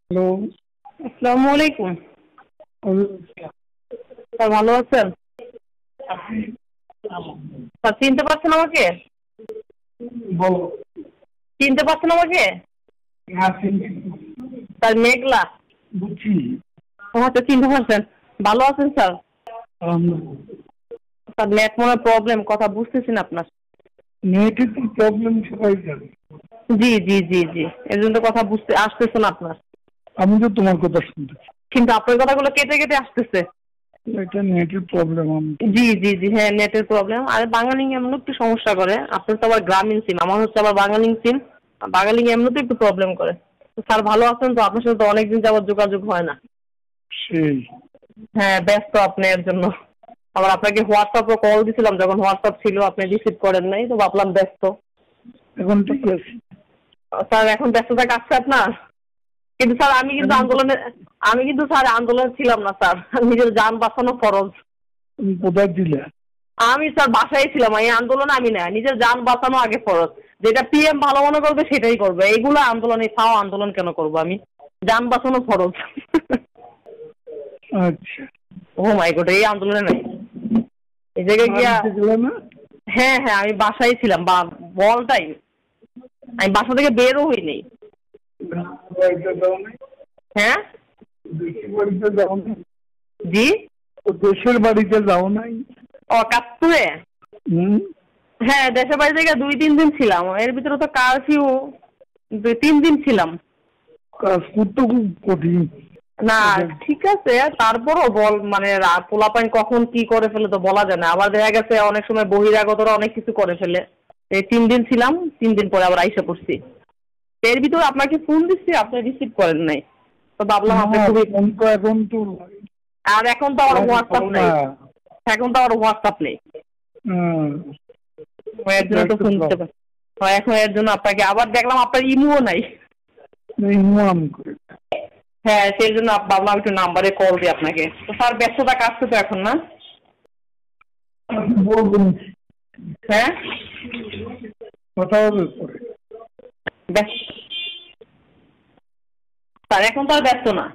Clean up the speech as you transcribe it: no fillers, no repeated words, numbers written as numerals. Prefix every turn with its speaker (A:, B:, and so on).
A: Hello.
B: আসসালামু আলাইকুম। Sir ভালো আছেন? স্যার চিনতে পারছেন আমাকে?
A: বলো।
B: চিনতে পারছেন আমাকে?
A: হ্যাঁ, চিনছি।
B: স্যার মেঘলা।
A: বুঝছি।
B: ও আচ্ছা, চিনতে পারছেন। ভালো আছেন স্যার? স্যার নেট মনে প্রবলেম, কথা বুঝতেছি না আপনার।
A: নেটের কি প্রবলেম সবাই জানে।
B: জি জি জি জি, এর জন্য কথা বুঝতে আসতেছে না আপনার।
A: আমি তো তোমার কথা শুনতেছি।
B: কিন্তু আপনার কথাগুলো কেটে কেটে আসতেছে।
A: এটা নেটের প্রবলেম। আমি
B: জি জি জি, হ্যাঁ নেটের প্রবলেম। আর বাঙালি এমন একটু সমস্যা করে। আপনার তো আবার গ্রামীণ সিম, আমার হচ্ছে আবার বাঙালি সিম। বাঙালি এমনিতে একটু প্রবলেম করে। তো স্যার ভালো আছেন তো? আপনার সাথে তো অনেকদিন যাবত যোগাযোগ হয় না।
A: সেই
B: হ্যাঁ ব্যস্ত আপনি এর জন্য। আবার আপনাকে হোয়াটসঅ্যাপে কল দিছিলাম, যখন হোয়াটসঅ্যাপ ছিল আপনি রিসিভ করেন নাই, তো ভাবলাম ব্যস্ত।
A: এখন ঠিক আছে।
B: স্যার এখন ব্যস্ততা কাটছে আপনার? কিন্তু স্যার
A: এখন তো
B: আমি কিন্তু স্যার আন্দোলনে ছিলাম না স্যার। নিজের যান বাঁচানো ফরজ।
A: তুমি কোথায় দিলে?
B: আমি স্যার বাসায় ছিলাম, এই আন্দোলনে আমি না, নিজের যান বাঁচানো আগে ফরজ। যেটা পিএম ভালো মনে করবে সেটাই করবে, এইগুলো আন্দোলনে ফাও আন্দোলন কেন করবো আমি? যান বাঁচানো ফরজ।
A: আচ্ছা,
B: ও মাই গড, এই আন্দোলনে নাই। এই জায়গায় গিয়া
A: বাড়িতে গেলে না?
B: হ্যাঁ হ্যাঁ, আমি বাসায় ছিলাম বা বল টাইম। আমি বাসা থেকে বেরও হই নাই।
A: বাড়িতে যাও নাই?
B: হ্যাঁ
A: দেশের বাড়িতে যাও নাই?
B: জি।
A: তো দেশের বাড়িতে যাও নাই?
B: ও কাপ্তুরে।
A: হুম।
B: হ্যাঁ দেশের বাড়ি থেকে 2-3 দিন ছিলাম, এর ভিতরে তো কারফিউ। 3 দিন ছিলাম।
A: কাজ করতে খুব কঠিন।
B: না
A: এটা
B: ঠিক আছে, তারপরও বল মানে পোলাপাইন কখন কি করে ফেলে তো বলা যায় না। আবার দেখা গেছে অনেক সময় বহিরাগতরা অনেক কিছু করে ফেলে। এই 3 দিন ছিলাম, 3 দিন পরে আবার আইসা পড়ছি। এর ভিতরে আপনাকে ফোন দিচ্ছি, আপনি রিসিভ করেন নাই। তো ভাবলাম
A: না,
B: আপনি খুবই।
A: ফোন তো এখন তো
B: আর এখন তো আমার
A: লাগে
B: হোয়াটসঅ্যাপ
A: করো না।
B: নেই। এখন তো আমার হোয়াটসঅ্যাপ নেই।
A: হ্যাঁ,
B: এর
A: এটা
B: জন্য তো
A: একটা
B: ফোন দিতে
A: প্রবলেম।
B: পারি। এখন এর জন্য আপনাকে আবার দেখলাম আপনার ইমুও নাই।
A: ইমাম করে
B: হ্যাঁ সেই জন্য ভাবলাম একটু নাম্বারে কল দিই আপনাকে। তো স্যার ব্যস্ততা কাটছে তো এখন না?
A: আমি বলবো না।
B: হ্যাঁ
A: কথা হবে পরে।
B: স্যার এখন তো আর ব্যস্ত না।